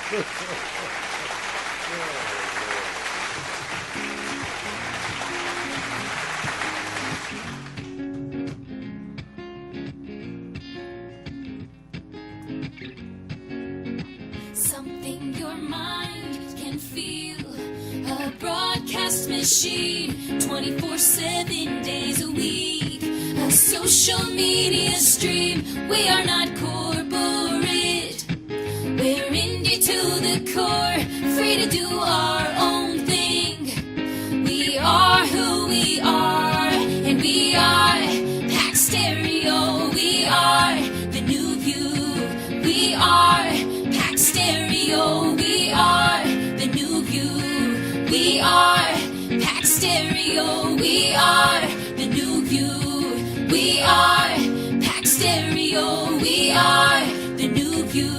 Something your mind can feel. A broadcast machine, 24/7 days a week. A social media stream. We are not corporate. We're indie to the core, free to do our own thing. We are who we are, and we are Pax Stereo. We are the new view. We are Pax Stereo. We are the new view. We are Pax Stereo. We are the new view. We are Pax Stereo. We are the new view.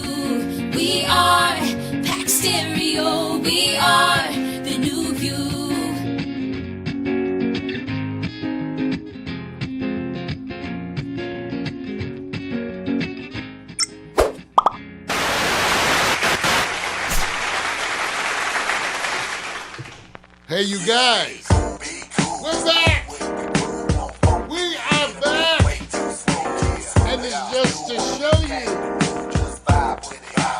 We are Pax Stereo. We are the new view. Hey, you guys, we're back. We are back. And it's just to show you,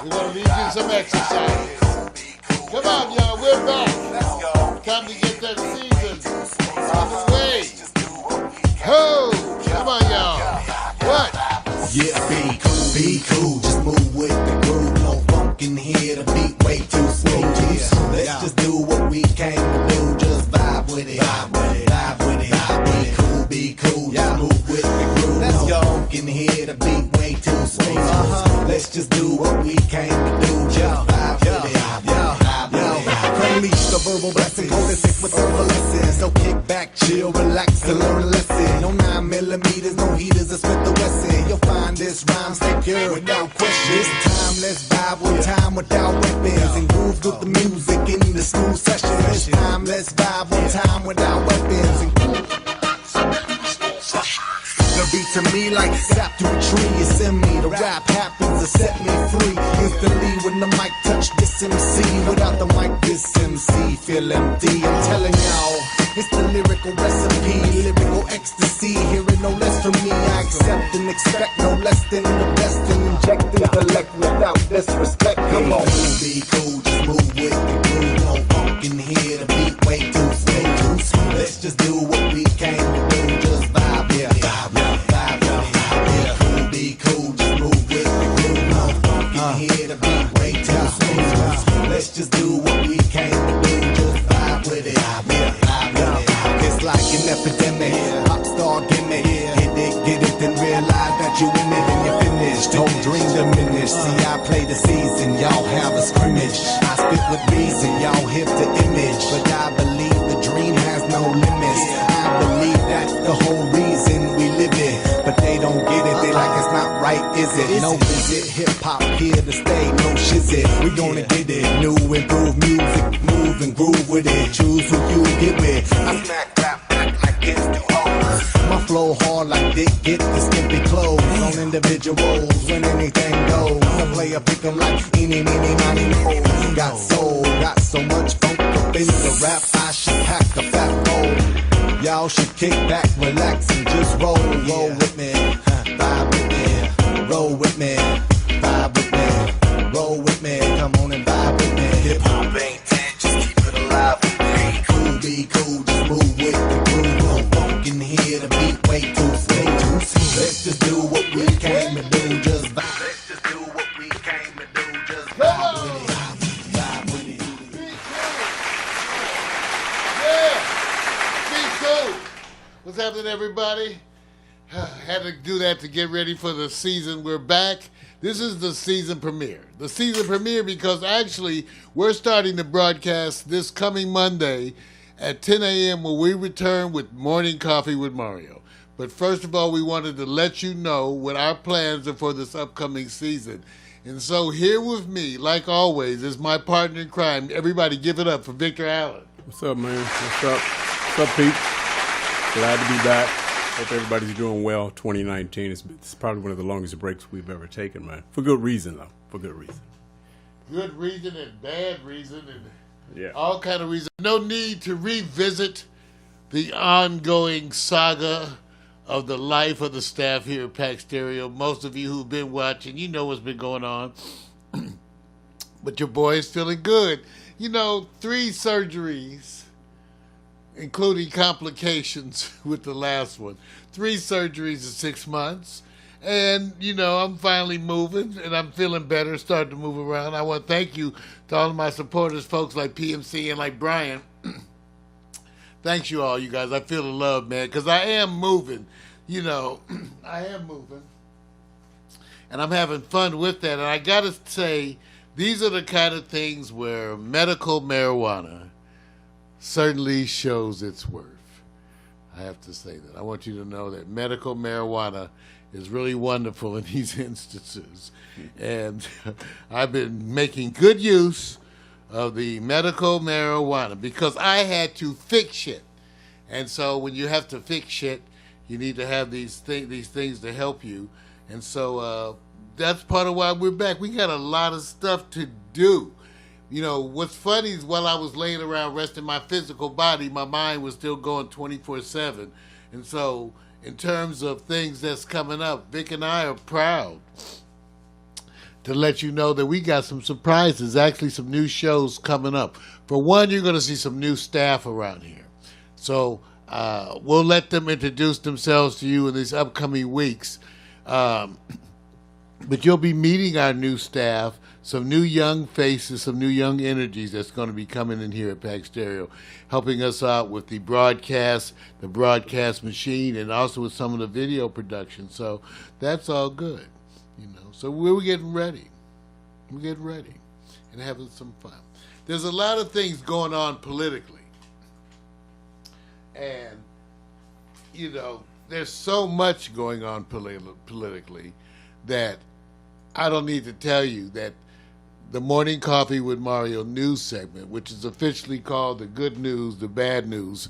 we're going to leave you some exercises. Come on, y'all, we're back. Time to get that season on the way. Ho! Come on, y'all. What? Yeah, be cool, just move with the groove. No funk in here, the beat way too smooth. Yeah. Let's just do what we came to do, just vibe with it, vibe with it, vibe with it. Be cool, just move with the groove. Let's go. Funk in here, the beat way too smooth. Let's just do what we came to do, just vibe with it, vibe with it. Unleash the verbal blessing, hold it sick with verbal lessons. So kick back, chill, relax, and learn a lesson. No 9mm, no heaters, it's with the Wesson. You'll find this rhyme secure without question. This time, let's vibe one time without weapons and groove with the music in the smooth session. This time, let's vibe one time without weapons and the beat to me like sap to a tree. It's in me. The rap happens to set me free. Instantly when the mic touch this MC. Without the mic, this MC feel empty. I'm telling y'all, it's the lyrical recipe, lyrical ecstasy. Hearing no less from me, I accept and expect no less than the best and inject intellect without disrespect. Come on, be cool, just move with the groove. No funk in here, the beat way too smooth. Let's just do what we came to do, just vibe, yeah, vibe, yeah. Be cool, just move with the groove. No funk in here, the beat way too smooth. Let's just do what we came to do, just vibe with it, vibe with it. It's like an epidemic, pop star gimmick. Get it, then realize that you in it and you're finished. Don't dream diminish. See, I play the season, y'all have a scrimmage. I spit with reason, y'all hit the image. But I believe the dream has no limits. I believe that's the whole reason we live it. But they don't get it, they like it's not right, is it? No visit, hip-hop here to stay, no shizit. We gonna get it, new improved music, move and groove with it. Choose who you get with. I smack rap back like it's too hard. My flow hard like Dick, get the skimpy clothes on individuals when anything goes. The player pick 'em like eeny, meeny, miny, mo. Got soul, got so much funk up in the rap, I should pack a fat bowl. Y'all should kick back, relax, and just roll with me, vibe with me, roll with me, vibe with me, roll with me, come on and vibe with me. Hip hop ain't dead, just keep it alive with me. Be cool, just move with the groove. No funk in here, the beat way too smooth. Let's just do what we came to do, just vibe. Let's just do what we came to do, just vibe with it, vibe with it. Yeah, be cool. What's happening, everybody? Had to do that to get ready for the season. We're back. This is the season premiere. The season premiere because actually we're starting the broadcast this coming Monday at 10 a.m. when we return with Morning Coffee with Mario. But first of all, we wanted to let you know what our plans are for this upcoming season. And so here with me, like always, is my partner in crime. Everybody give it up for Victor Allen. What's up, man? What's up? What's up, Pete? Glad to be back. Hope everybody's doing well. 2019 it's probably one of the longest breaks we've ever taken, man. For good reason, though. For good reason. good reason and bad reason and Yeah. all kind of reasons. No need to revisit the ongoing saga of the life of the staff here at Pax Stereo. Most of you who've been watching, you know what's been going on. But your boy is feeling good. 3 surgeries, including complications with the last one. 3 surgeries in 6 months. And, I'm finally moving, and I'm feeling better, starting to move around. I want to thank you to all of my supporters, folks like PMC and like Brian. Thanks you all, you guys. I feel the love, man, because I am moving. I am moving. And I'm having fun with that. And I got to say, these are the kind of things where medical marijuana certainly shows its worth. I have to say that. I want you to know that medical marijuana is really wonderful in these instances. And I've been making good use of the medical marijuana because I had to fix shit. And so when you have to fix shit, you need to have these things to help you. And so that's part of why we're back. We got a lot of stuff to do. What's funny is while I was laying around resting my physical body, my mind was still going 24/7. And so in terms of things that's coming up, Vic and I are proud to let you know that we got some surprises, actually some new shows coming up. For one, you're going to see some new staff around here. So we'll let them introduce themselves to you in these upcoming weeks. But you'll be meeting our new staff, some new young faces, some new young energies that's going to be coming in here at Pax Stereo, helping us out with the broadcast machine, and also with some of the video production. So that's all good, So we're getting ready. We're getting ready and having some fun. There's a lot of things going on politically. And, there's so much going on politically that I don't need to tell you that the Morning Coffee with Mario news segment, which is officially called the good news, the bad news,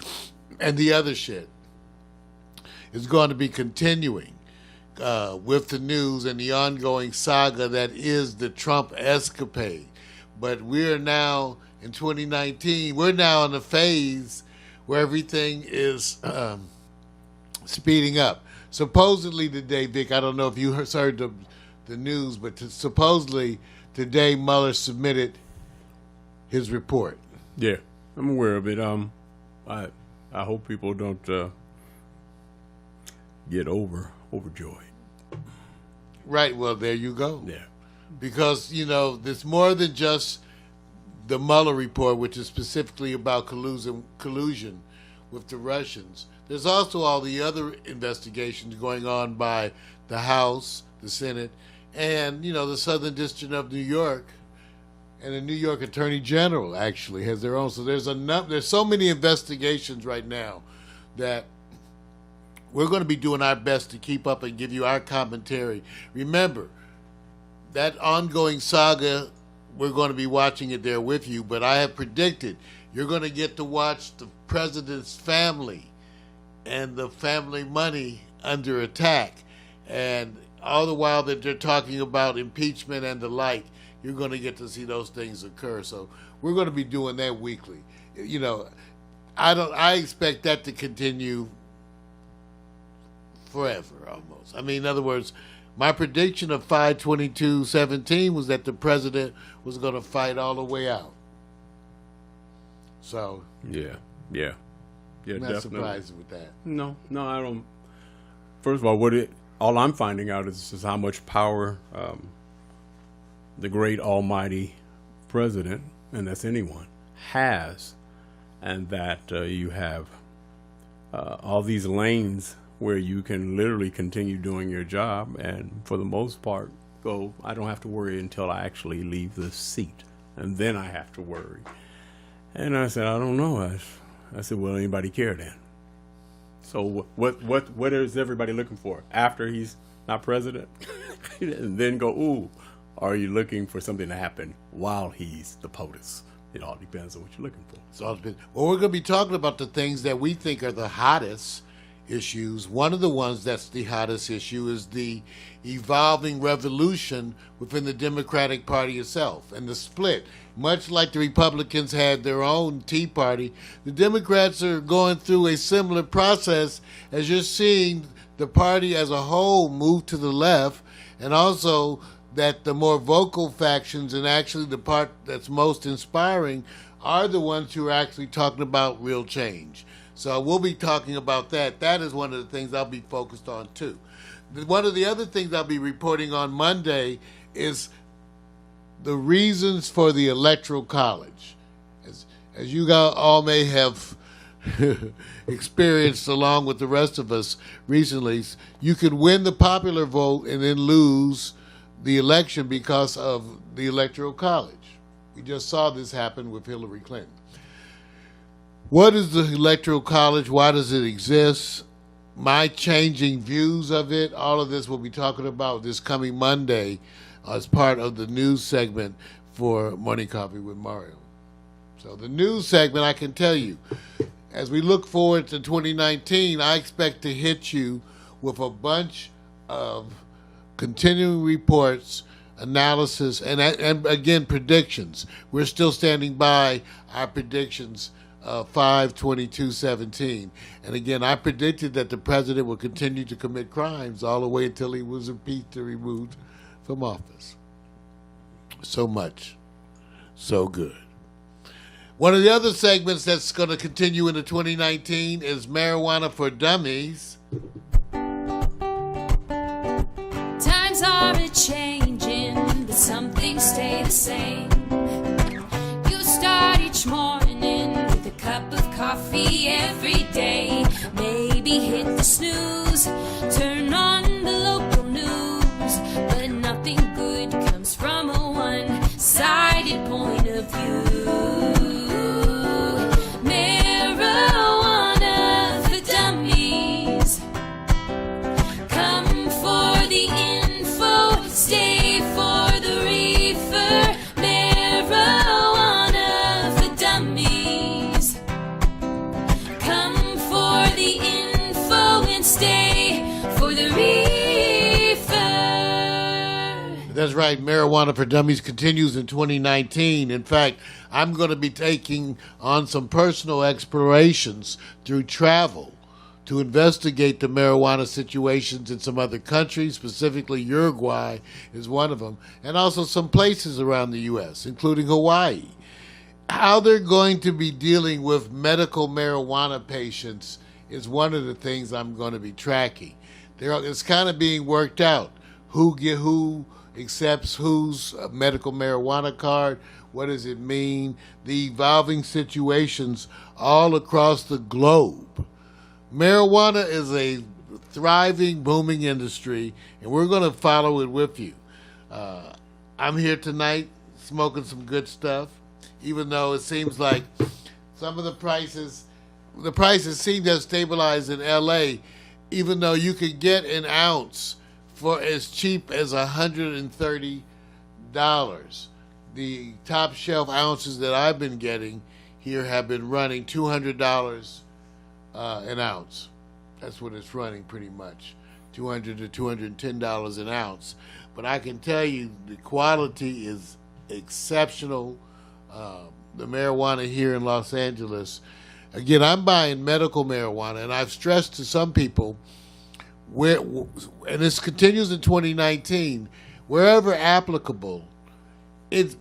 and the other shit, is going to be continuing with the news and the ongoing saga that is the Trump escapade. But we're now in 2019, we're now in a phase where everything is speeding up. Supposedly today, Vic, I don't know if you heard the news, but supposedly today Mueller submitted his report. Yeah, I'm aware of it. I hope people don't get overjoyed. Right. Well, there you go. Yeah. Because there's more than just the Mueller report, which is specifically about collusion with the Russians. There's also all the other investigations going on by the House, the Senate, and, the Southern District of New York, and the New York Attorney General actually has their own. So there's so many investigations right now that we're going to be doing our best to keep up and give you our commentary. Remember, that ongoing saga, we're going to be watching it there with you, but I have predicted you're going to get to watch the president's family and the family money under attack. And all the while that they're talking about impeachment and the like, you're going to get to see those things occur. So we're going to be doing that weekly. I expect that to continue forever almost. In other words, my prediction of 5/22/17 was that the president was going to fight all the way out. So Yeah, I'm not definitely. surprised with that. No, I don't. First of all, all I'm finding out is how much power the great almighty president, and that's anyone, has, and that you have all these lanes where you can literally continue doing your job, and for the most part, I don't have to worry until I actually leave the seat, and then I have to worry. And I said, I don't know. I said, well, anybody care then? So what is everybody looking for after he's not president? And then go, ooh, are you looking for something to happen while he's the POTUS? It all depends on what you're looking for. Well, we're going to be talking about the things that we think are the hottest issues. One of the ones that's the hottest issue is the evolving revolution within the Democratic Party itself and the split. Much like the Republicans had their own Tea Party, the Democrats are going through a similar process as you're seeing the party as a whole move to the left, and also that the more vocal factions, and actually the part that's most inspiring, are the ones who are actually talking about real change. So we'll be talking about that. That is one of the things I'll be focused on too. One of the other things I'll be reporting on Monday is the reasons for the Electoral College. As you all may have experienced along with the rest of us recently, you could win the popular vote and then lose the election because of the Electoral College. We just saw this happen with Hillary Clinton. What is the Electoral College? Why does it exist? My changing views of it, all of this we'll be talking about this coming Monday as part of the news segment for Morning Coffee with Mario. So the news segment, I can tell you, as we look forward to 2019, I expect to hit you with a bunch of continuing reports, analysis, and again, predictions. We're still standing by our predictions 5/22/17. And again, I predicted that the president would continue to commit crimes all the way until he was impeached or removed from office. So much. So good. One of the other segments that's going to continue into 2019 is Marijuana for Dummies. Times are a-changing, but some things stay the same. You start each morning with a cup of coffee every day. Maybe hit the snooze, turn on the local news, but nothing good comes from a one-sided point of view. Marijuana for dummies. Come for the info, stay for the reefer. Marijuana for dummies. Come for the info and stay for the reefer. That's right. Marijuana for Dummies continues in 2019. In fact, I'm going to be taking on some personal explorations through travel to investigate the marijuana situations in some other countries, specifically Uruguay is one of them, and also some places around the U.S., including Hawaii. How they're going to be dealing with medical marijuana patients is one of the things I'm going to be tracking. It's kind of being worked out. Who accepts whose medical marijuana card? What does it mean? The evolving situations all across the globe. Marijuana is a thriving, booming industry, and we're going to follow it with you. I'm here tonight smoking some good stuff, even though it seems like some of the prices seem to have stabilized in L.A., even though you could get an ounce for as cheap as $130. The top shelf ounces that I've been getting here have been running $200 an ounce. That's what it's running pretty much, $200 to $210 an ounce. But I can tell you the quality is exceptional. The marijuana here in Los Angeles, again, I'm buying medical marijuana, and I've stressed to some people, and this continues in 2019, wherever applicable, it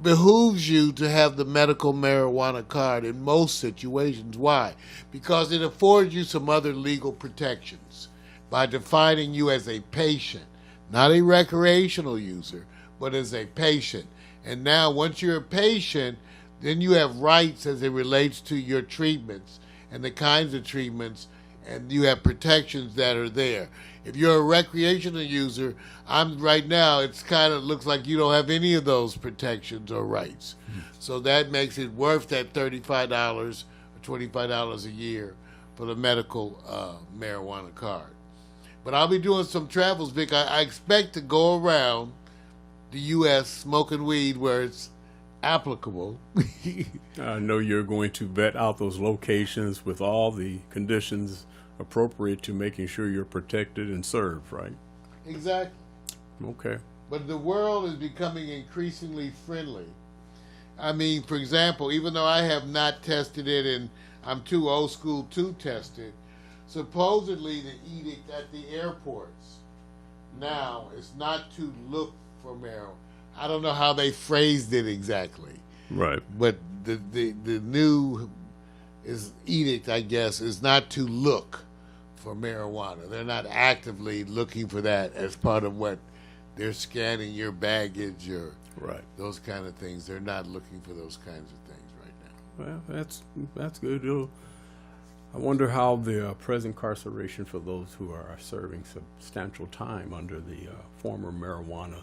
behooves you to have the medical marijuana card in most situations. Why? Because it affords you some other legal protections by defining you as a patient, not a recreational user, but as a patient. And now once you're a patient, then you have rights as it relates to your treatments and the kinds of treatments, and you have protections that are there. If you're a recreational user, right now, it's kind of looks like you don't have any of those protections or rights. So that makes it worth that $35 or $25 a year for the medical marijuana card. But I'll be doing some travels, Vic. I expect to go around the U.S. smoking weed where it's applicable. I know you're going to vet out those locations with all the conditions appropriate to making sure you're protected and served, right? Exactly. Okay. But the world is becoming increasingly friendly. I mean, for example, even though I have not tested it and I'm too old school to test it, supposedly the edict at the airports now is not to look for marijuana. I don't know how they phrased it exactly. Right. But the new edict, I guess, is not to look for marijuana. They're not actively looking for that as part of what they're scanning your baggage or Right. those kind of things. They're not looking for those kinds of things right now. Well, that's good. I wonder how the present incarceration for those who are serving substantial time under the former marijuana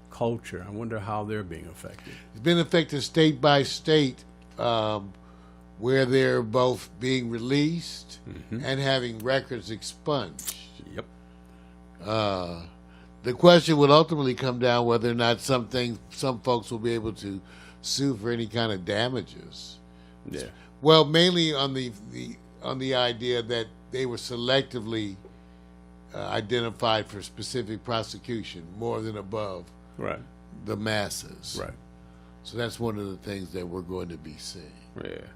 culture, I wonder how they're being affected. It's been affected state by state, where they're both being released and having records expunged. Yep. The question would ultimately come down whether or not some folks will be able to sue for any kind of damages. Yeah. Well, mainly on the idea that they were selectively identified for specific prosecution more than above Right. the masses. Right. So that's one of the things that we're going to be seeing. Yeah.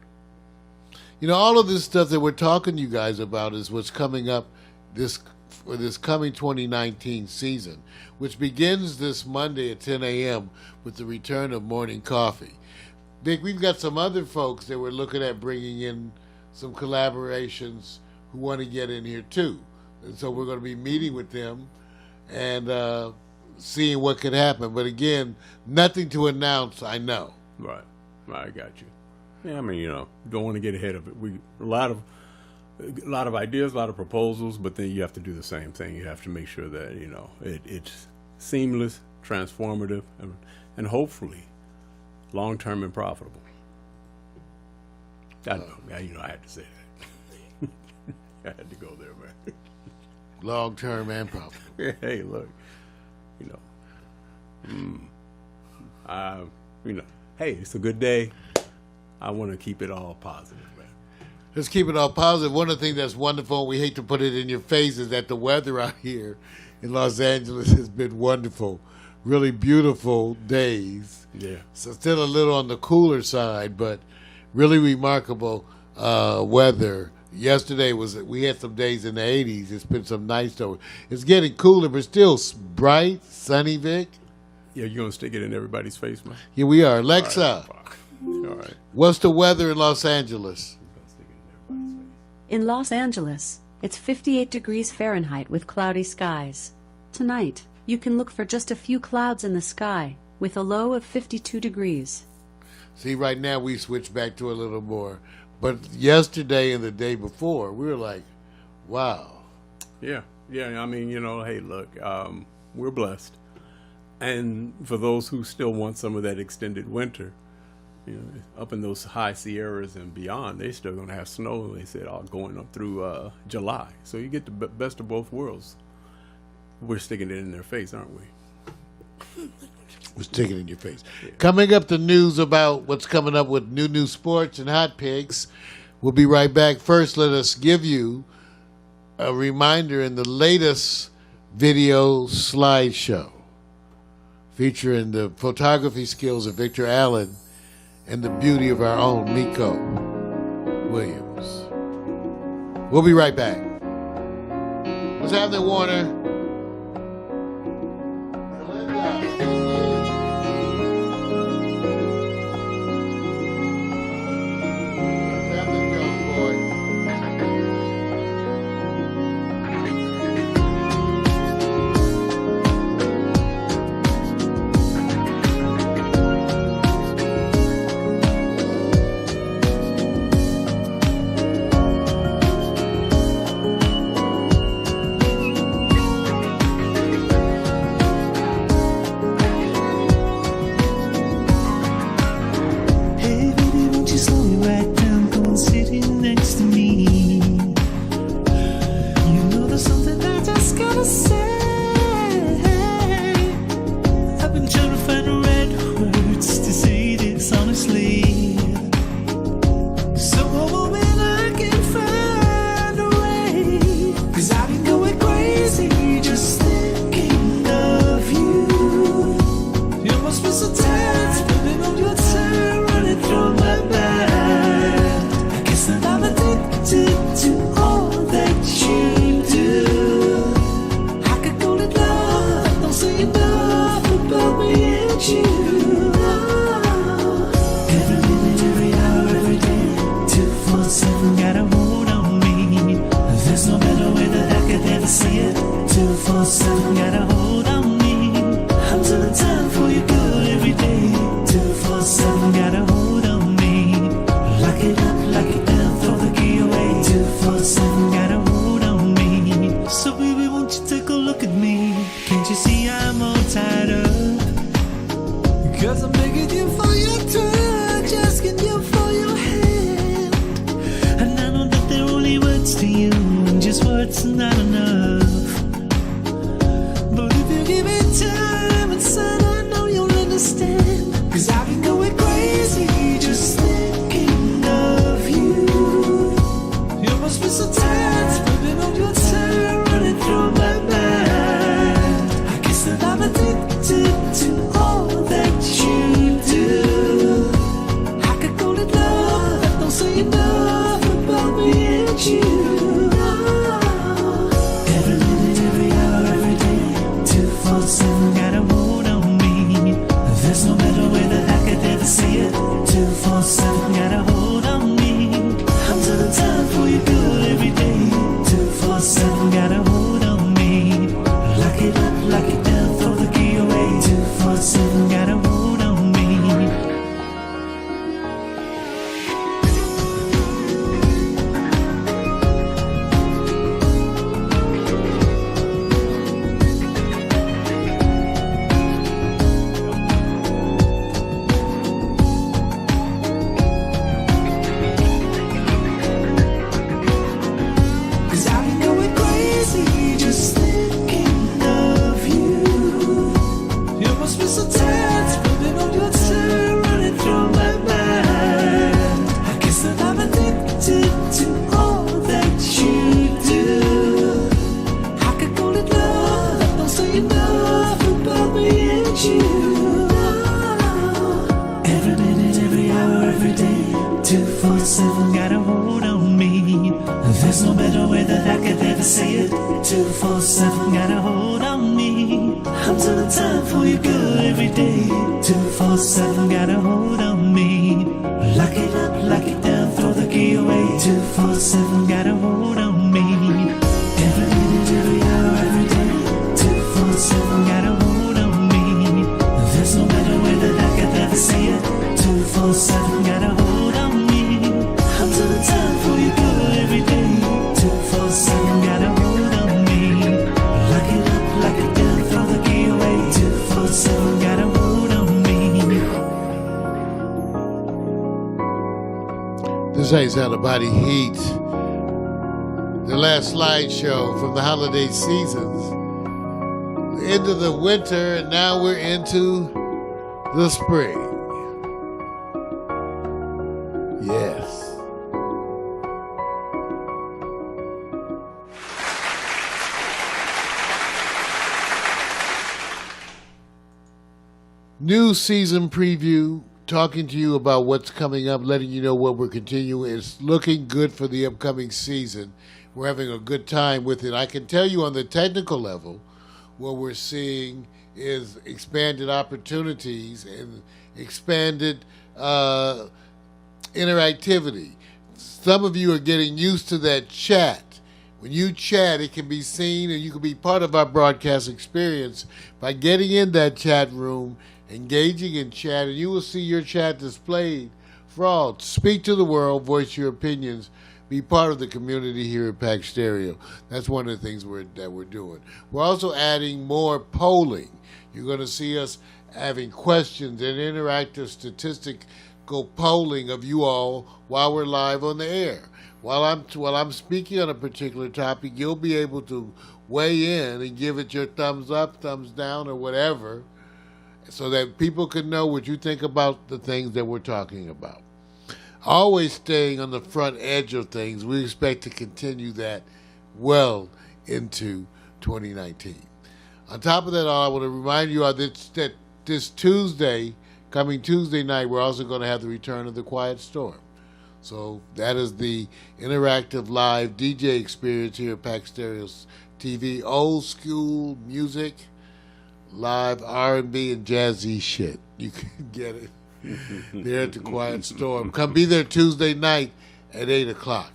You know, all of this stuff that we're talking to you guys about is what's coming up for this coming 2019 season, which begins this Monday at 10 a.m. with the return of morning coffee. Vic, we've got some other folks that we're looking at bringing in some collaborations who want to get in here too. And so we're going to be meeting with them and seeing what could happen. But again, nothing to announce, I know. Right. I got you. Yeah, I mean, don't want to get ahead of it. A lot of ideas, a lot of proposals, but then you have to do the same thing. You have to make sure that it's seamless, transformative, and hopefully long-term and profitable. I know. I had to say that. I had to go there, man. Long-term and profitable. Hey, look, hey, it's a good day. I want to keep it all positive, man. Let's keep it all positive. One of the things that's wonderful, we hate to put it in your face, is that the weather out here in Los Angeles has been wonderful. Really beautiful days. Yeah. So still a little on the cooler side, but really remarkable weather. Yesterday we had some days in the 80s. It's been some nice though. It's getting cooler, but still bright, sunny, Vic. Yeah, you gonna stick it in everybody's face, man? Here we are. Alexa, All right. what's the weather in Los Angeles? In Los Angeles, it's 58 degrees Fahrenheit with cloudy skies. Tonight, you can look for just a few clouds in the sky with a low of 52 degrees. See, right now we switched back to a little more. But yesterday and the day before, we were like, wow. Yeah. I mean, hey, look, we're blessed. And for those who still want some of that extended winter, up in those high Sierras and beyond, they still going to have snow, they said, going up through July. So you get the best of both worlds. We're sticking it in their face, aren't we? We're sticking it in your face. Yeah. Coming up, the news about what's coming up with new sports and hot PiXX. We'll be right back. First, let us give you a reminder in the latest video slideshow featuring the photography skills of Victor Allen and the beauty of our own Miko Williams. We'll be right back. What's happening, Warner? you. Every minute, every hour, every day, 247 got a hold on me. There's no better way that I could ever say it. 247 got a hold on me. I'm telling time for you good every day. 247 got a hold on me. Lock it up, lock it down, throw the key away. 247 got a hold on me. So baby, won't you take a look at me? Can't you see I'm all tied up? Cause I'm begging you for your touch, asking you for your hand. And I know that they're only words to you, and just words are not enough. But if you give it time and son, I know you'll understand. Cause I've been going crazy just thinking of you. You must be so tired, spending all your time running through my mind. I guess that I'm addicted to all that you do. I could call it love, that don't say enough about me and you. Every minute, every hour, every day, 247 got a hold on me. There's no better way that I could ever say it. 247 got a hold on me. I'm telling time for you good every day. 247 got a hold on me. Lock it up, lock it down, throw the key away. 247 got a hold on me. Cause I've been going crazy just thinking of you. You must be so tired, spending all your time running through my mind. I guess that I'm addicted to all that you do. I could call it love, that don't say enough about me and you. Every minute, every hour, every day, 247 got a hold on me. There's no better way that I could ever say it. 247 got a hold on me. I'm telling time for you good every day. 247 got a hold on me. Lock it up, lock it down, throw the key away. 247 got a hold on me. Every minute, every hour, every day, 247 got a hold on me. There's no better way that I could ever say it. 247 got a hold on me. I'm telling time for you good every day. 247 got a hold on me. Lock it up, lock it down, throw the key away. 247 got a hold on me. This is Out of Body Heat, the last slideshow from the holiday seasons, into the winter, and now we're into the spring. Yes. New season preview, talking to you about what's coming up, letting you know what we're continuing. It's looking good for the upcoming season. We're having a good time with it. I can tell you on the technical level, what we're seeing is expanded opportunities and expanded interactivity. Some of you are getting used to that chat. When you chat, it can be seen and you can be part of our broadcast experience by getting in that chat room, engaging in chat, and you will see your chat displayed for all. Speak to the world, voice your opinions, be part of the community here at Pax Stereo. That's one of the things that we're doing. We're also adding more polling. You're going to see us having questions and interactive statistical polling of you all while we're live on the air. While I'm speaking on a particular topic, you'll be able to weigh in and give it your thumbs up, thumbs down, or whatever, so that people can know what you think about the things that we're talking about. Always staying on the front edge of things. We expect to continue that well into 2019. On top of that, I want to remind you that this Tuesday, coming Tuesday night, we're also going to have the return of the Quiet Storm. So that is the interactive live DJ experience here at Pax Stereo TV. Old school music, live R&B and jazzy shit. You can get it there at the Quiet Storm. Come be there Tuesday night at 8 o'clock.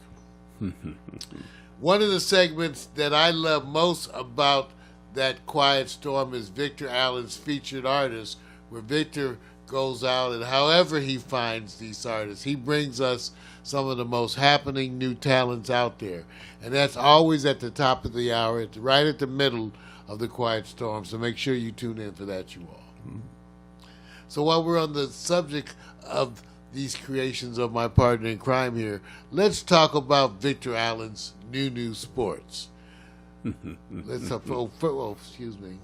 One of the segments that I love most about that Quiet Storm is Victor Allen's featured artist, where Victor goes out and however he finds these artists, he brings us some of the most happening new talents out there. And that's always at the top of the hour, right at the middle of the Quiet Storm. So make sure you tune in for that, you all. So while we're on the subject of these creations of my partner in crime here, let's talk about Victor Allen's new Sportz. Let's excuse me.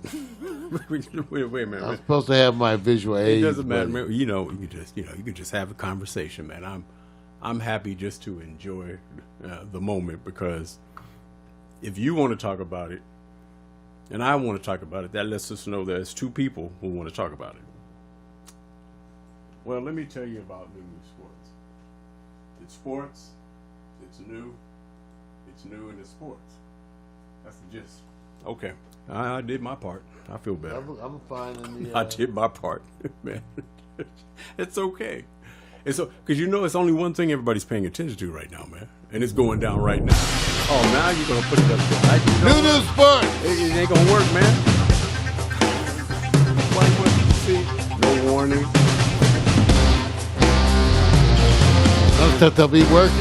wait a minute. I'm supposed to have my visual It aids. doesn't matter, but- man. You could just have a conversation, man. I'm happy just to enjoy the moment, because if you want to talk about it and I want to talk about it, that lets us know there's two people who want to talk about it. Well, let me tell you about new Sportz. It's sports, it's new and it's sports. That's the gist. Okay, I did my part. I feel better. I'm fine in the. I did my part, man. It's okay. It's because it's only one thing everybody's paying attention to right now, man, and it's going down right now. Oh, now you're gonna put it up there. New Sportz. It ain't gonna work, man. See, no warning. Don't think they'll be working.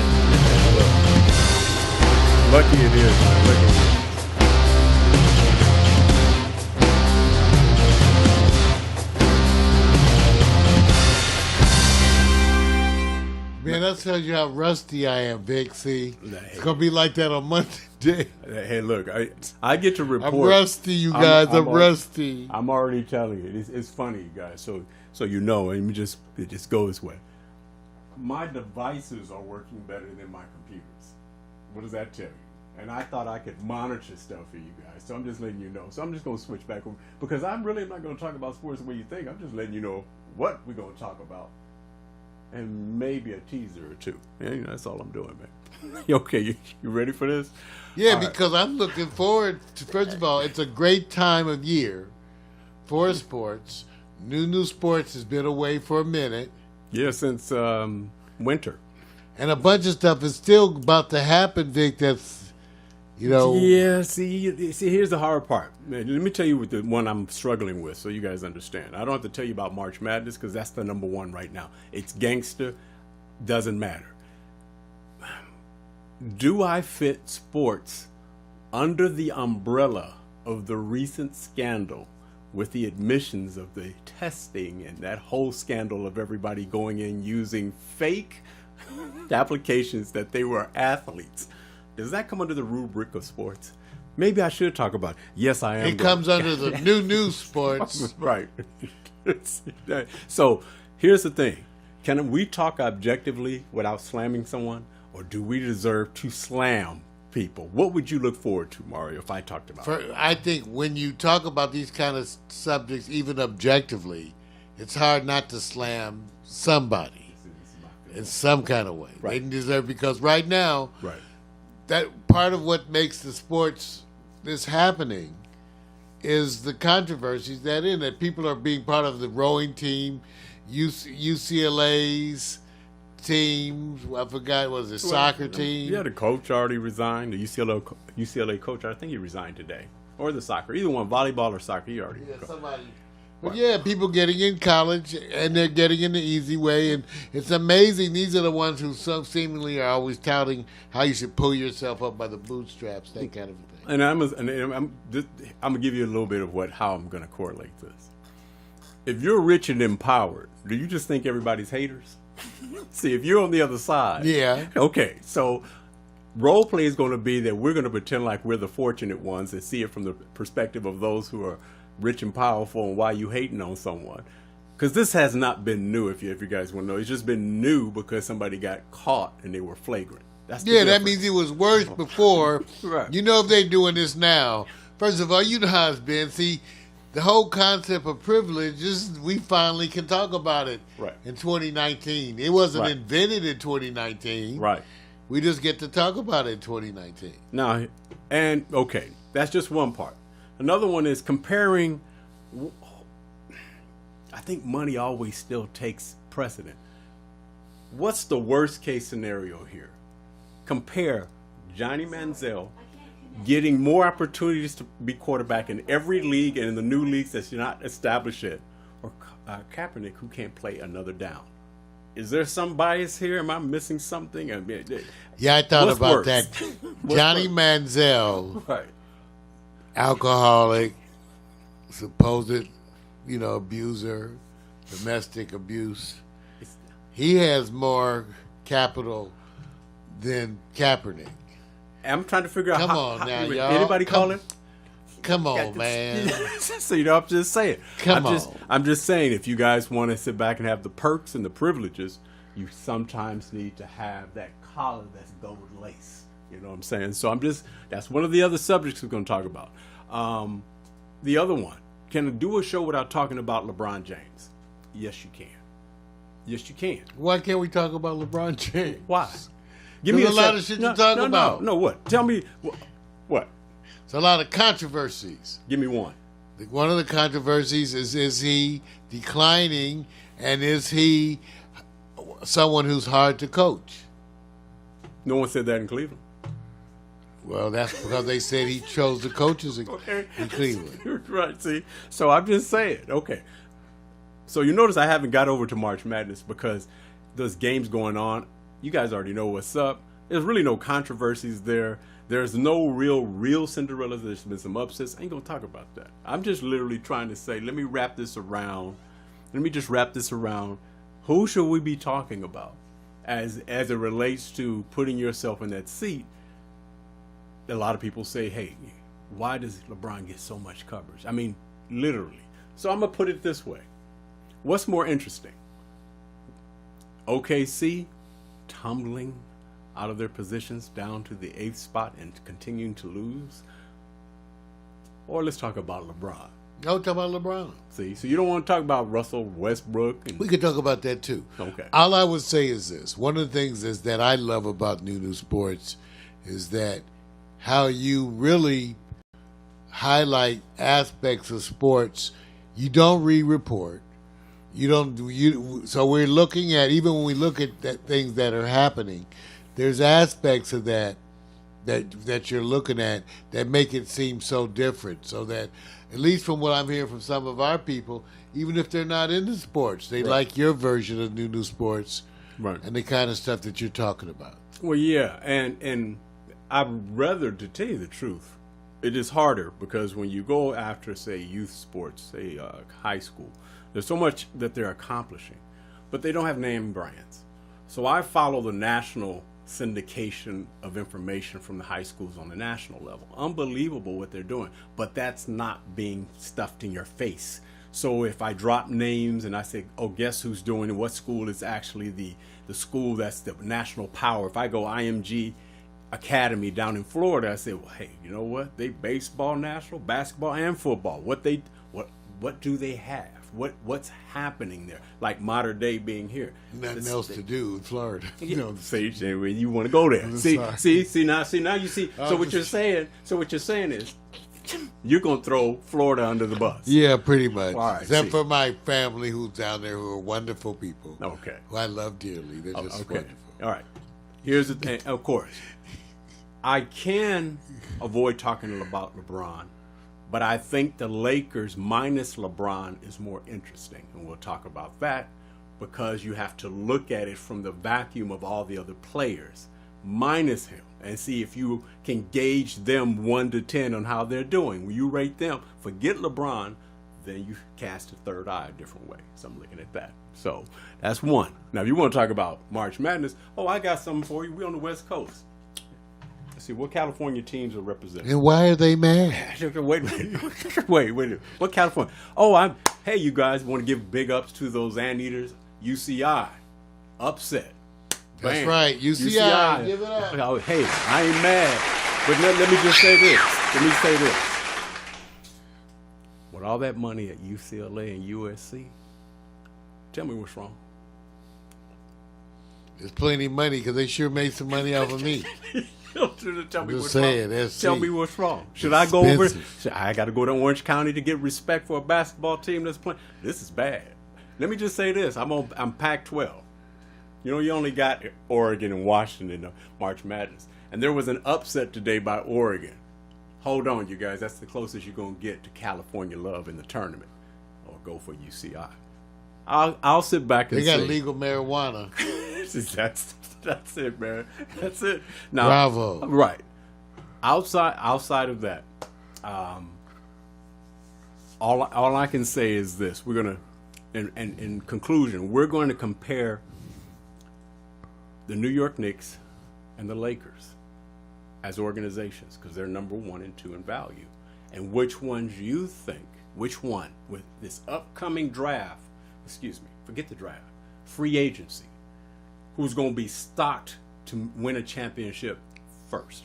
Lucky it is, man. Lucky it is. Man, that tells you how rusty I am, Vic. See, Nah, it's gonna be like that on Monday. Hey, look, I get to report. I'm rusty, you guys. I'm rusty. I'm already telling you. It's funny, you guys. So you know, and it just goes this way. My devices are working better than my computers. What does that tell you? And I thought I could monitor stuff for you guys. So I'm just letting you know. So I'm just going to switch back over. Because I'm really not going to talk about sports the way you think. I'm just letting you know what we're going to talk about. And maybe a teaser or two. Yeah, that's all I'm doing, man. Okay, you ready for this? Yeah, All right. because I'm looking forward to, first of all, it's a great time of year for sports. New Sportz has been away for a minute. Yeah, since winter. And a bunch of stuff is still about to happen, Vic, that's, Yeah, see, here's the hard part. Man, let me tell you what the one I'm struggling with so you guys understand. I don't have to tell you about March Madness because that's the number one right now. It's gangster, doesn't matter. Do I fit sports under the umbrella of the recent scandal with the admissions of the testing and that whole scandal of everybody going in using fake applications that they were athletes? Does that come under the rubric of sports? Maybe I should talk about it. Yes, I am. It comes under the new Sportz. Right. So here's the thing. Can we talk objectively without slamming someone? Or do we deserve to slam people? What would you look forward to, Mario, if I talked about it? I think when you talk about these kind of subjects, even objectively, it's hard not to slam somebody in some kind of way. Right. They deserve, because right now, Right. that part of what makes the sports this happening is the controversies that people are being part of the rowing team, UCLA's team. I forgot, was it soccer team? Yeah, the coach already resigned. The UCLA coach, I think he resigned today. Or the soccer. Either one, volleyball or soccer, he already. Yeah, somebody. But yeah, people getting in college, and they're getting in the easy way, and it's amazing. These are the ones who seemingly are always touting how you should pull yourself up by the bootstraps, that kind of thing. And I'm gonna give you a little bit of how I'm gonna correlate this. If you're rich and empowered, do you just think everybody's haters? See, if you're on the other side, Yeah. Okay, so role play is going to be that we're going to pretend like we're the fortunate ones and see it from the perspective of those who are rich and powerful and why you hating on someone. Because this has not been new, if you guys want to know. It's just been new because somebody got caught and they were flagrant. That's the Yeah, that difference. means it was worse before. Right. You know, if they're doing this now, first of all, you know how it's been. See, the whole concept of privilege is we finally can talk about it Right. in 2019. It wasn't Right. invented in 2019. Right. We just get to talk about it in 2019. Now, and okay, that's just one part. Another one is comparing I think money always still takes precedent. What's the worst case scenario here? Compare Johnny Manziel getting more opportunities to be quarterback in every league and in the new leagues that's not established yet, or Kaepernick, who can't play another down. Is there some bias here? Am I missing something? I mean, Yeah, I thought what's about worse? that. What's Johnny worse? Manziel, Right. alcoholic, supposed, abuser, domestic abuse. He has more capital than Kaepernick. I'm trying to figure out Come how, on now, wait, y'all. anybody call him? Come on, man. So I'm just saying. Come I'm just saying, if you guys want to sit back and have the perks and the privileges, you sometimes need to have that collar that's gold lace. You know what I'm saying? So that's one of the other subjects we're going to talk about. The other one, can I do a show without talking about LeBron James? Yes, you can. Yes, you can. Why can't we talk about LeBron James? Why? There's a lot of shit to talk about. No, what? Tell me, what? It's a lot of controversies. Give me one. One of the controversies is he declining, and is he someone who's hard to coach? No one said that in Cleveland. Well, that's because they said he chose the coaches in Cleveland. Right, see? So I'm just saying, okay. So you notice I haven't got over to March Madness because there's games going on. You guys already know what's up. There's really no controversies there. There's no real Cinderellas. There's been some upsets. I ain't going to talk about that. I'm just literally trying to say, let me wrap this around. Let me just wrap this around. Who should we be talking about as it relates to putting yourself in that seat? A lot of people say, hey, why does LeBron get so much coverage? I mean, literally. So I'm going to put it this way. What's more interesting? OKC tumbling out of their positions down to the 8th spot and continuing to lose? Or let's talk about LeBron. Don't talk about LeBron. See, so you don't want to talk about Russell Westbrook? We could talk about that too. Okay. All I would say is this. One of the things is that I love about New Sports is that how you really highlight aspects of sports. You don't re-report. So we're looking at, even when we look at things that are happening, there's aspects of that you're looking at that make it seem so different. So that, at least from what I'm hearing from some of our people, even if they're not into sports, they like your version of New Sports, Right. and the kind of stuff that you're talking about. Well, yeah, and I'd rather, to tell you the truth, it is harder because when you go after, say, youth sports, say high school, there's so much that they're accomplishing, but they don't have name brands. So I follow the national syndication of information from the high schools on the national level. Unbelievable what they're doing, but that's not being stuffed in your face. So if I drop names and I say, oh, guess who's doing it, what school is actually the school that's the national power. If I go IMG Academy down in Florida, I say, well, hey, you know what? They baseball national, basketball, and football. What do they have? What's happening there? Like modern day being here. Nothing else to do in Florida. See, you want to go there. See now you see. So what you're saying is you're gonna throw Florida under the bus. Yeah, pretty much. All right, Except for my family who's down there, who are wonderful people. Okay. Who I love dearly. They're just Okay. wonderful. All right. Here's the thing. Of course, I can avoid talking about LeBron, but I think the Lakers minus LeBron is more interesting, and we'll talk about that because you have to look at it from the vacuum of all the other players, minus him, and see if you can gauge them 1 to 10 on how they're doing. When you rate them, forget LeBron, then you cast a third eye a different way. So I'm looking at that. So that's one. Now, if you want to talk about March Madness, I got something for you. We're on the West Coast. Let's see, what California teams are represented? And why are they mad? Wait. What California? Hey, you guys want to give big ups to those anteaters? UCI. Upset. That's Bam. right. UCI. Give it up. Oh, hey, I ain't mad. But let me just say this. With all that money at UCLA and USC, tell me what's wrong. There's plenty of money because they sure made some money off of me. Tell me Just what's saying, wrong. SC. Tell me what's wrong. Should I go over? Expensive. I got to go to Orange County to get respect for a basketball team that's playing. This is bad. Let me just say this: I'm Pac-12. You know, you only got Oregon and Washington in the March Madness, and there was an upset today by Oregon. Hold on, you guys. That's the closest you're gonna get to California love in the tournament, or go for UCI. I'll sit back and They got say, legal marijuana. That's it, man. That's it. Now, Bravo. Right. Outside of that, all I can say is this: we're gonna, in conclusion, we're going to compare the New York Knicks and the Lakers as organizations because they're number 1 and 2 in value, and which ones you think, which one with this upcoming draft? Excuse me, forget the draft, free agency. Who's going to be stocked to win a championship first?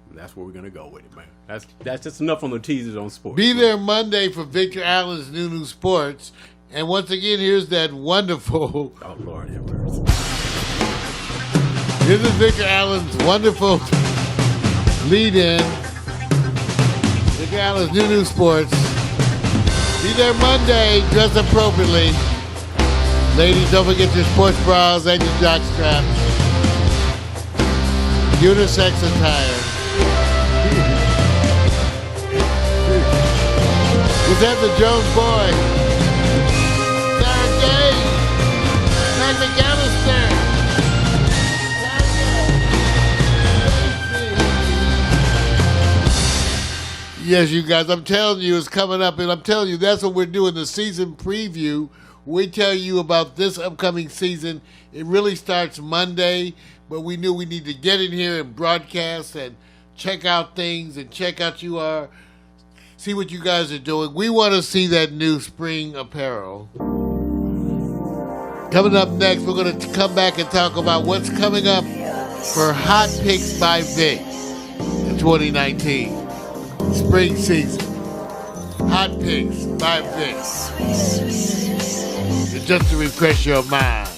And that's where we're going to go with it, man. That's just enough on the teasers on sports. Be there Monday for Victor Allen's New Sports. And once again, here's that wonderful. Oh, Lord have mercy. This is Victor Allen's wonderful lead-in. Victor Allen's New Sports. Be there Monday. Dress appropriately. Ladies, don't forget your sports bras and your jock straps. Unisex attire. Was that the Jones boy? Sarah Gay. Matt McAllister. Yes, you guys, I'm telling you, it's coming up, and I'm telling you, that's what we're doing, the season preview. We tell you about this upcoming season. It really starts Monday, but we knew we need to get in here and broadcast and check out things and check out see what you guys are doing. We want to see that new spring apparel. Coming up next, we're going to come back and talk about what's coming up for HOtt PiXX by Vic in 2019. Spring season. HOtt PiXX by Vic. Just to refresh your mind.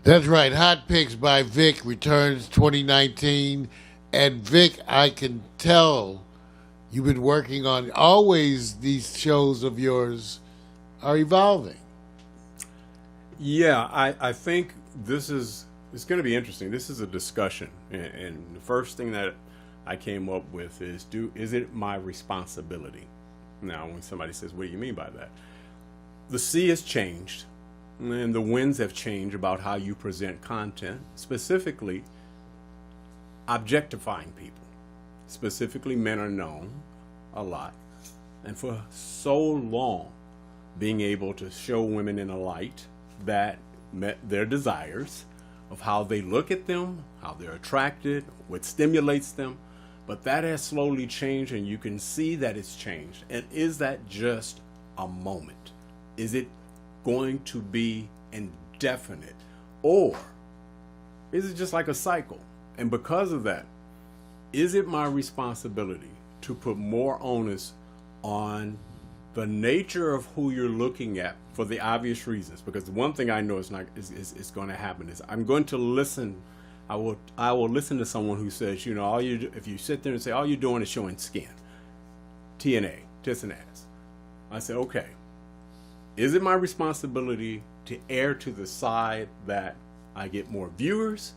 That's right. HOtt PiXX by Vic returns 2019. And Vic, I can tell you've been working on. Always these shows of yours are evolving. Yeah, I think it's going to be interesting. This is a discussion, and the first thing that I came up with is it my responsibility? Now, when somebody says, what do you mean by that? The sea has changed, and the winds have changed about how you present content, specifically objectifying people. Specifically, men are known a lot, and for so long, being able to show women in a light that met their desires of how they look at them, how they're attracted, what stimulates them. But that has slowly changed, and you can see that it's changed. And is that just a moment? Is it going to be indefinite? Or is it just like a cycle? And because of that, is it my responsibility to put more onus on the nature of who you're looking at for the obvious reasons? Because the one thing I know is going to happen is I'm going to listen. I will listen to someone who says, if you sit there and say all you're doing is showing skin, TNA, tits and ass. I say, okay, is it my responsibility to err to the side that I get more viewers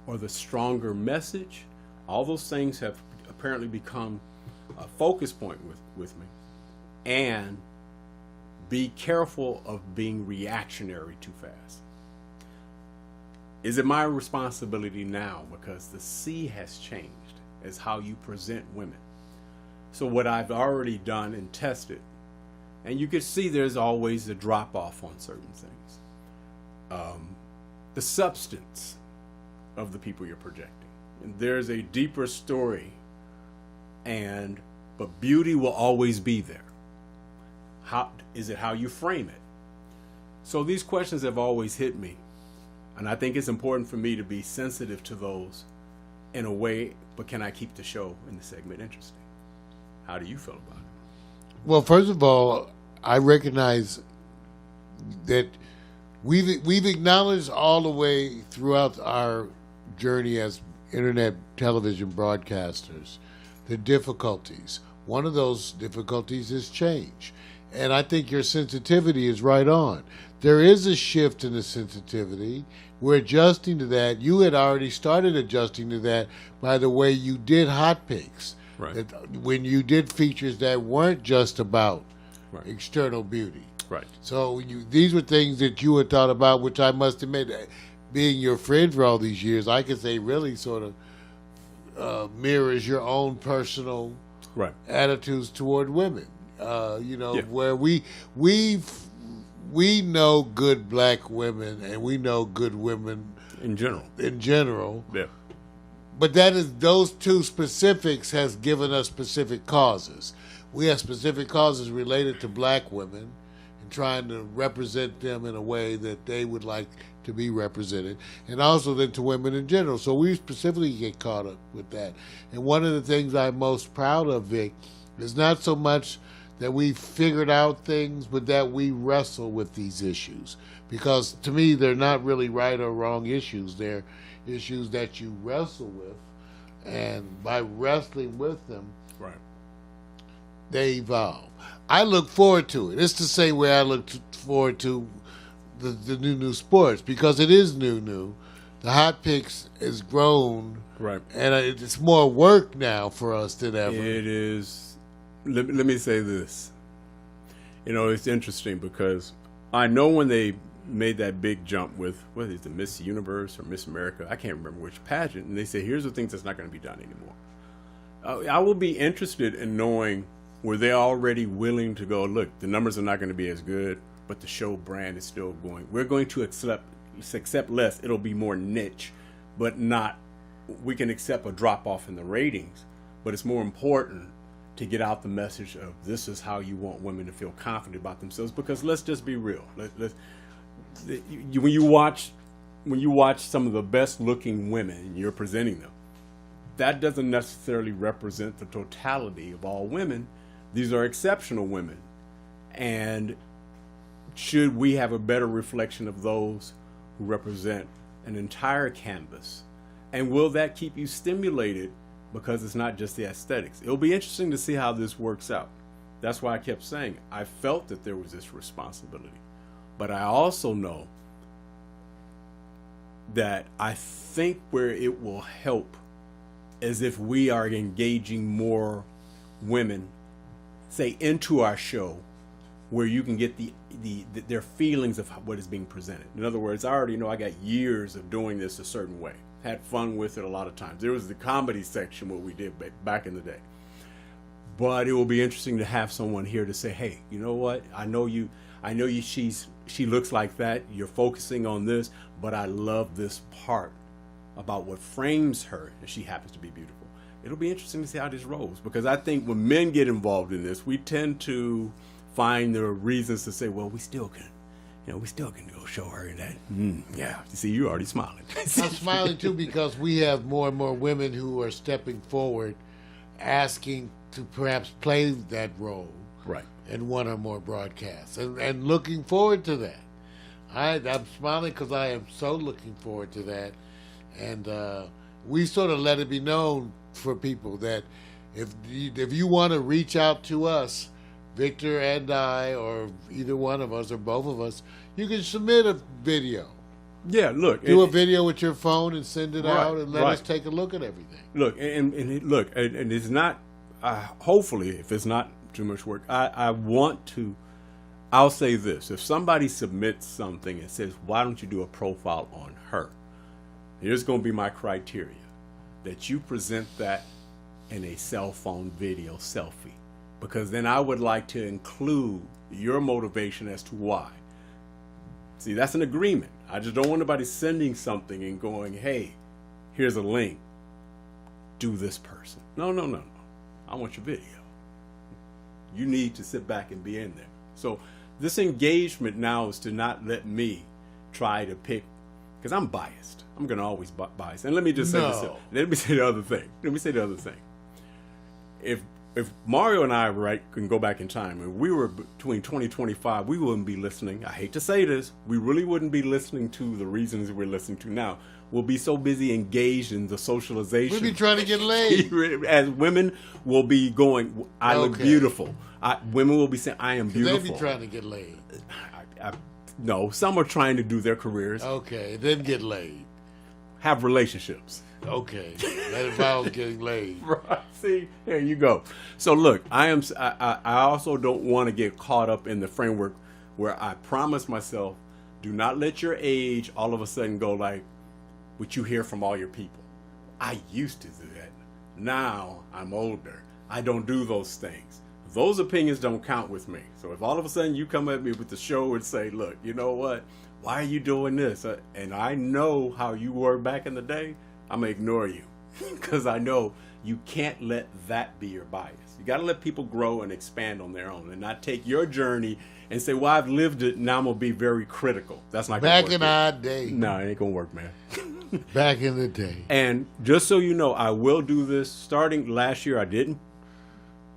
or the stronger message? All those things have apparently become a focus point with me. And be careful of being reactionary too fast. Is it my responsibility now, because the sea has changed, as how you present women? So what I've already done and tested, and you can see there's always a drop off on certain things. The substance of the people you're projecting. And there's a deeper story, but beauty will always be there. How is it how you frame it? So these questions have always hit me, and I think it's important for me to be sensitive to those in a way, but can I keep the show and the segment interesting? How do you feel about it? Well, first of all, I recognize that we've acknowledged all the way throughout our journey as internet television broadcasters the difficulties. One of those difficulties is change. And I think your sensitivity is right on. There is a shift in the sensitivity. We're adjusting to that. You had already started adjusting to that by the way you did Hot PiXX. Right. That when you did features that weren't just about Right. external beauty. Right. So these were things that you had thought about, which I must admit, being your friend for all these years, I could say really sort of mirrors your own personal Right. attitudes toward women. Yeah. Where we know good black women and we know good women In general. Yeah. But those two specifics has given us specific causes. We have specific causes related to black women and trying to represent them in a way that they would like to be represented, and also then to women in general. So we specifically get caught up with that. And one of the things I'm most proud of, Vic, is not so much that we figured out things, but that we wrestle with these issues. Because to me, they're not really right or wrong issues. They're issues that you wrestle with, and by wrestling with them, Right. they evolve. I look forward to it. It's the same way I look forward to the new Sportz, because it is new. The Hot PiXX has grown, Right. and it's more work now for us than ever. It is. Let me say this. It's interesting because I know when they made that big jump with, what is it, Miss Universe or Miss America? I can't remember which pageant. And they say, here's the things that's not going to be done anymore. I will be interested in knowing, were they already willing to go, look, the numbers are not going to be as good, but the show brand is still going. We're going to accept less. It'll be more niche, but not, we can accept a drop off in the ratings, but it's more important to get out the message of this is how you want women to feel confident about themselves. Because let's just be real. When you watch some of the best looking women and you're presenting them, that doesn't necessarily represent the totality of all women. These are exceptional women. And should we have a better reflection of those who represent an entire canvas? And will that keep you stimulated because it's not just the aesthetics. It'll be interesting to see how this works out. That's why I kept saying I felt that there was this responsibility. But I also know that I think where it will help is if we are engaging more women, say, into our show, where you can get their feelings of what is being presented. In other words, I already know I got years of doing this a certain way. Had fun with it a lot of times. There was the comedy section what we did back in the day. But it will be interesting to have someone here to say, hey, you know what? I know you, she looks like that. You're focusing on this, but I love this part about what frames her, and she happens to be beautiful. It'll be interesting to see how this rolls, because I think when men get involved in this, we tend to find the reasons to say, well, we still can go show her that. Yeah, you see, you already smiling. I'm smiling too because we have more and more women who are stepping forward, asking to perhaps play that role, Right. in one or more broadcasts, and looking forward to that. I'm smiling because I am so looking forward to that, and we sort of let it be known for people that if you want to reach out to us, Victor and I, or either one of us or both of us, you can submit a video. Yeah, look. Do a video with your phone and send it Right, out, and let right. us take a look at everything. Look, and it's not, hopefully, if it's not too much work, I'll say this. If somebody submits something and says, why don't you do a profile on her? Here's going to be my criteria. That you present that in a cell phone video selfie. Because then I would like to include your motivation as to why. See, that's an agreement. I just don't want anybody sending something and going, hey, here's a link. Do this person. No. I want your video. You need to sit back and be in there. So this engagement now is to not let me try to pick, because I'm biased. I'm going to always bias. And let me just say this. Let me say the other thing. If Mario and I can go back in time, and we were between 2025, we wouldn't be listening. I hate to say this. We really wouldn't be listening to the reasons we're listening to now. We'll be so busy engaged in the socialization. We'll be trying to get laid. As women will be going, I look beautiful. Women will be saying, I am beautiful. They be trying to get laid. No, some are trying to do their careers. Okay, then get laid. Have relationships. Okay, that involves getting laid. Right. See, there you go. So look, I also don't want to get caught up in the framework where I promise myself, do not let your age all of a sudden go like what you hear from all your people. I used to do that. Now I'm older. I don't do those things. Those opinions don't count with me. So if all of a sudden you come at me with the show and say, look, you know what? Why are you doing this? And I know how you were back in the day. I'm going to ignore you because I know you can't let that be your bias. You got to let people grow and expand on their own and not take your journey and say, well, I've lived it. Now I'm going to be very critical. That's not going to work. Back in our day. No, it ain't going to work, man. Back in the day. And just so you know, I will do this starting last year. I didn't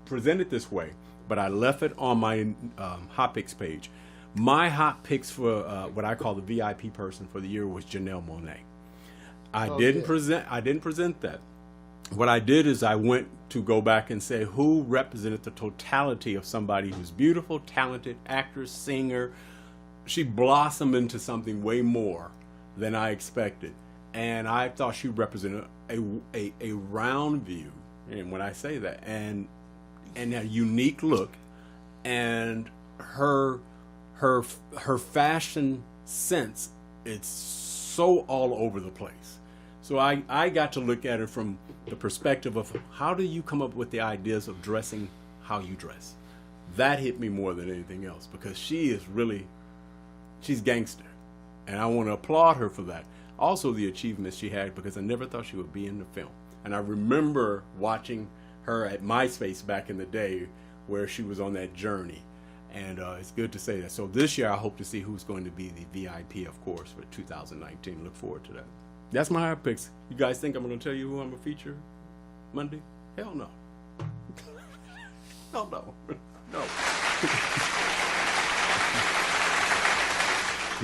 present it this way, but I left it on my Hot Picks page. My Hot Picks for what I call the VIP person for the year was Janelle Monáe. I didn't present that. What I did is I went to go back and say who represented the totality of somebody who's beautiful, talented, actress, singer. She blossomed into something way more than I expected. And I thought she represented a round view. And when I say that, and a unique look, and her fashion sense, it's so all over the place. So I got to look at it from the perspective of how do you come up with the ideas of dressing how you dress. That hit me more than anything else because she's gangster. And I want to applaud her for that. Also the achievements she had because I never thought she would be in the film. And I remember watching her at MySpace back in the day where she was on that journey. And it's good to say that. So this year I hope to see who's going to be the VIP, of course, for 2019. Look forward to that. That's my Hot Picks. You guys think I'm going to tell you who I'm going to feature Monday? Hell no. Hell no. No.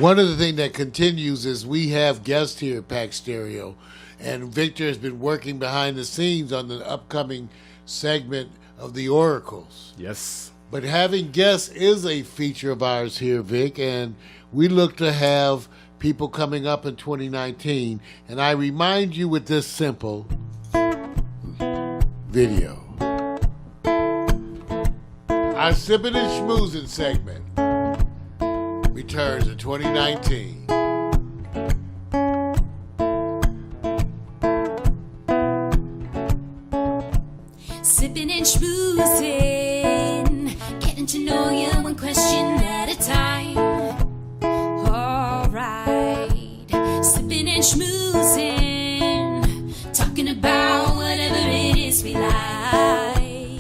One of the things that continues is we have guests here at Pax Stereo, And Victor has been working behind the scenes on the upcoming segment of the Oracles. Yes. But having guests is a feature of ours here, Vic, and we look to have people coming up in 2019. And I remind you with this simple video. Our Sippin' and Schmoozin' segment returns in 2019. Sipping and schmoozing, getting to know you one question at a time. Alright, sipping and schmoozing, talking about whatever it is we like.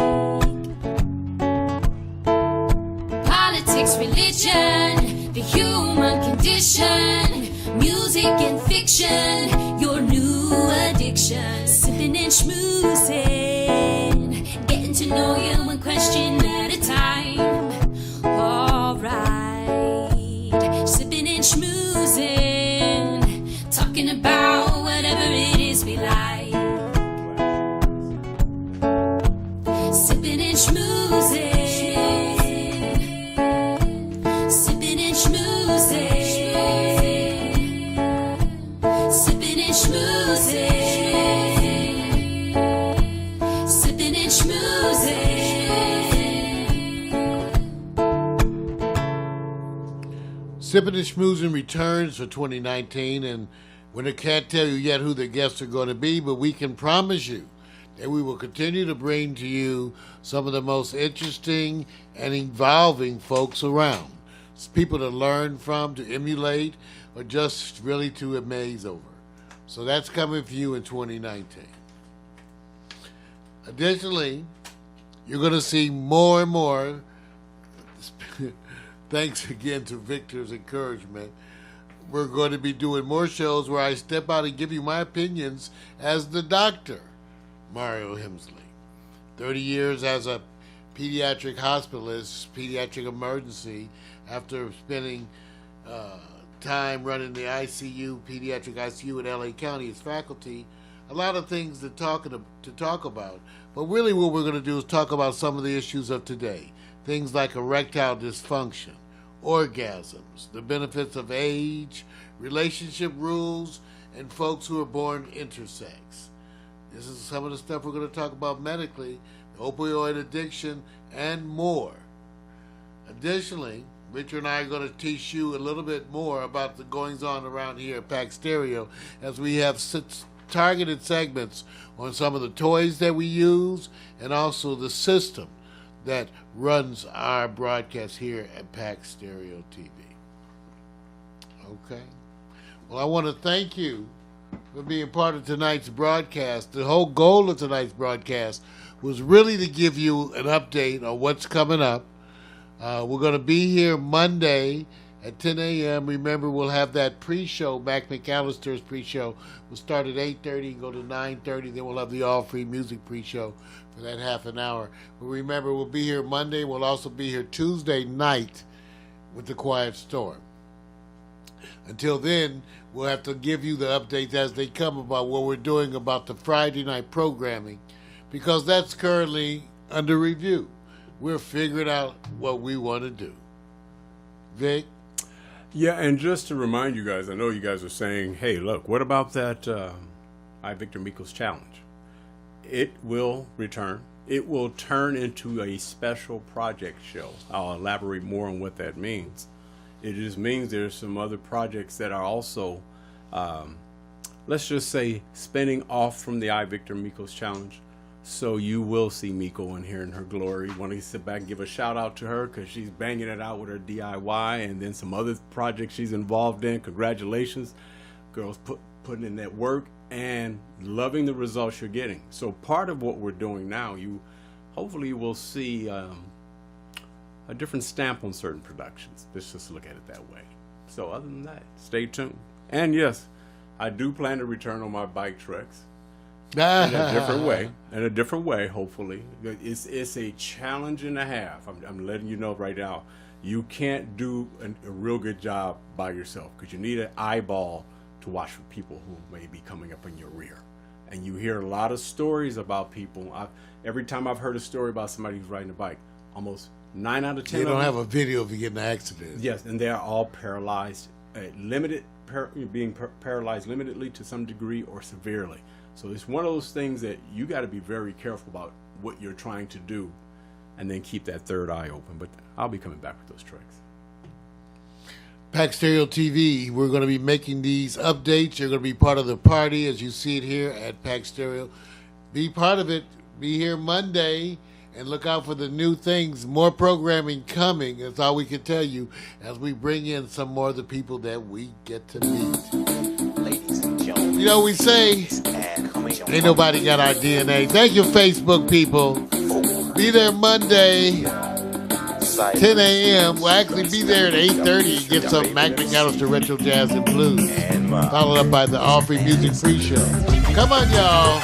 Politics, religion, the human condition, music and fiction, your new addiction. Sipping and schmoozing, getting to know you one question at a time. Alright, sipping and schmoozing, talking about whatever it is we like. Sipping and schmoozing, sipping and schmoozing, sipping and schmoozing. Sipping and schmoozing. Sippin' and Schmoozin' returns for 2019, and we can't tell you yet who the guests are going to be, but we can promise you that we will continue to bring to you some of the most interesting and evolving folks around. It's people to learn from, to emulate, or just really to amaze over. So that's coming for you in 2019. Additionally, you're going to see more and more, thanks again to Victor's encouragement, we're going to be doing more shows where I step out and give you my opinions as the doctor, Mario Hemsley. 30 years as a pediatric hospitalist, pediatric emergency, after spending time running the ICU, pediatric ICU in LA County as faculty. A lot of things to talk about, but really what we're going to do is talk about some of the issues of today. Things like erectile dysfunction, orgasms, the benefits of age, relationship rules, and folks who are born intersex. This is some of the stuff we're going to talk about medically, opioid addiction, and more. Additionally, Richard and I are going to teach you a little bit more about the goings-on around here at Pax Stereo, as we have targeted segments on some of the toys that we use and also the system that runs our broadcast here at Pax Stereo TV. Okay. Well, I want to thank you for being part of tonight's broadcast. The whole goal of tonight's broadcast was really to give you an update on what's coming up. We're going to be here Monday at 10 a.m. Remember, we'll have that pre-show. Mac McAllister's pre-show will start at 8:30 and go to 9:30. Then we'll have the all-free music pre-show for that half an hour. But remember, we'll be here Monday. We'll also be here Tuesday night with the Quiet Storm. Until then, we'll have to give you the updates as they come about what we're doing about the Friday night programming, because that's currently under review. We're figuring out what we want to do. Vic? Yeah, and just to remind you guys, I know you guys are saying, hey, look, what about that I, Victor Mikos challenge? It will return. It will turn into a special project show. I'll elaborate more on what that means. It just means there's some other projects that are also, let's just say, spinning off from the I, Victor Mikos challenge. So you will see Miko in here in her glory. Want to sit back and give a shout out to her because she's banging it out with her DIY and then some other projects she's involved in. Congratulations, girls, putting in that work and loving the results you're getting. So part of what we're doing now, hopefully you will see a different stamp on certain productions. Let's just look at it that way. So other than that, stay tuned. And yes, I do plan to return on my bike treks. In a different way, hopefully. It's a challenge and a half. I'm letting you know right now. You can't do a real good job by yourself because you need an eyeball to watch for people who may be coming up in your rear. And you hear a lot of stories about people. Every time I've heard a story about somebody who's riding a bike, almost 9 out of 10 You don't of them, have a video if you get in an accident. yes, and they're all paralyzed, being paralyzed limitedly to some degree or severely. So it's one of those things that you got to be very careful about what you're trying to do, and then keep that third eye open. But I'll be coming back with those tricks. Pax Stereo TV, we're going to be making these updates. You're going to be part of the party as you see it here at Pax Stereo. Be part of it. Be here Monday and look out for the new things. More programming coming. That's all we can tell you as we bring in some more of the people that we get to meet. Ladies and gentlemen, You know, we say, ain't nobody got our DNA. Thank you, Facebook people. Be there Monday, 10 a.m. We'll actually be there at 8:30 and get some Mac McAllister Retro Jazz and Blues, followed up by the All Free Music Free Show. Come on, y'all.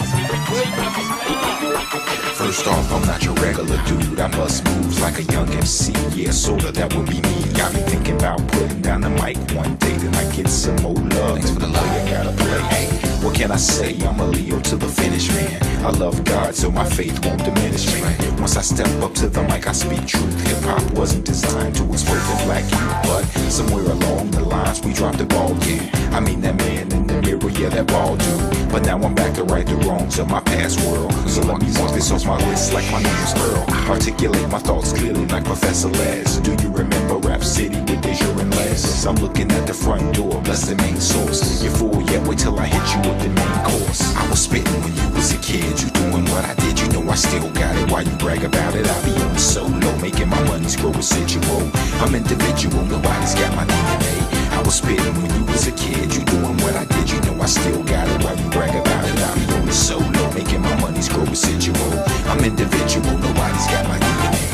First off, I'm not your regular dude. I bust moves like a young MC. Yeah, sorta, that would be me. Got me thinking about putting down the mic one day. Then I get some more love. Thanks for the love you gotta play. Hey, what can I say? I'm a Leo to the finish, man. I love God, so my faith won't diminish, man. Once I step up to the mic, I speak truth. Hip-hop wasn't designed to expose the black youth, but somewhere along the lines, we dropped the ball, yeah. I mean, that man in the mirror, yeah, that ball dude. But now I'm back to right the wrongs of my past world. So let me mark this off my list like my name's Earl. Articulate my thoughts clearly like Professor Les. Do you remember Rap City with Deja and Les? I'm looking at the front door, bless the main source. You're full yet, wait till I hit you with the main course. I was spitting when you was a kid, you doing what I did, you know I still got it. Why you brag about it? I be on solo, making my money's grow residual. I'm individual, nobody's got my DNA. I was spitting when you was a kid, you doing what I did, you know I still got it. Why you brag about it? I be on the solo, making my money's grow residual. I'm individual, nobody's got my DNA.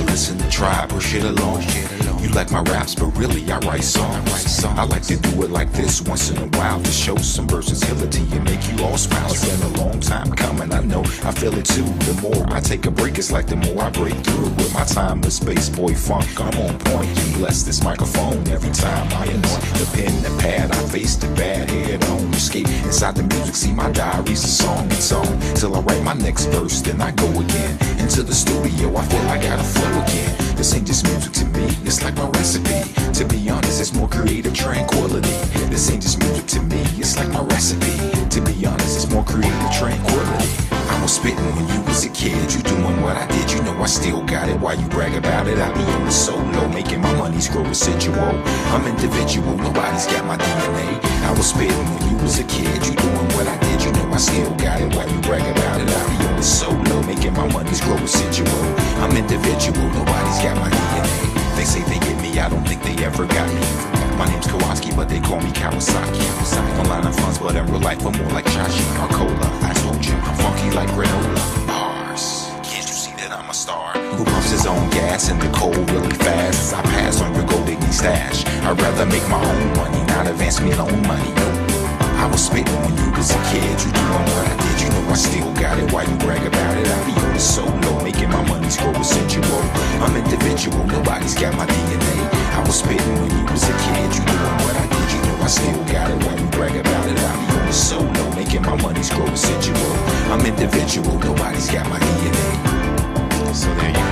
Listen to Tribe or shit alone. You like my raps, but really I write songs. I like to do it like this once in a while to show some versatility and make you all smile. It's been a long time coming, I know, I feel it too. The more I take a break, it's like the more I break through. With my timeless space boy funk, I'm on point. You bless this microphone every time I anoint the pen, the pad. I face the bad head on. Escape inside the music, see my diary's a song it's on. Till I write my next verse, then I go again into the studio. I feel I gotta flow again. This ain't just music to me, it's like my recipe. To be honest, it's more creative tranquility. This ain't just music to me, it's like my recipe. To be honest, it's more creative tranquility. I was spitting when you was a kid, you doing what I did, you know I still got it. Why you brag about it? I be on the solo, making my money's grow residual. I'm individual, nobody's got my DNA. I was spitting when you was a kid, you doing what I did, you know I still got it. Why you brag about it? I be on the solo, making my money's grow residual. I'm individual, nobody's got my DNA. They say they get me, I don't think they ever got me. My name's Kowalski, but they call me Kawasaki. Online I'm funds, but in real life I'm more like Chachi or Cola. I told you, I'm funky like granola. Bars, can't you see that I'm a star? Who pumps his own gas in the cold really fast? As I pass on your gold digging stash. I'd rather make my own money, not advance me loan money. No. I was spitting when you was a kid, you doing what I did, you know I still got it. Why you brag about it? I be on the solo, making my money's grow residual. I'm individual, nobody's got my DNA. I was spitting when you was a kid, you doing what I did, you know I still got it. Why you brag about it? I be on the solo, making my money's grow residual. I'm individual, nobody's got my DNA. So there you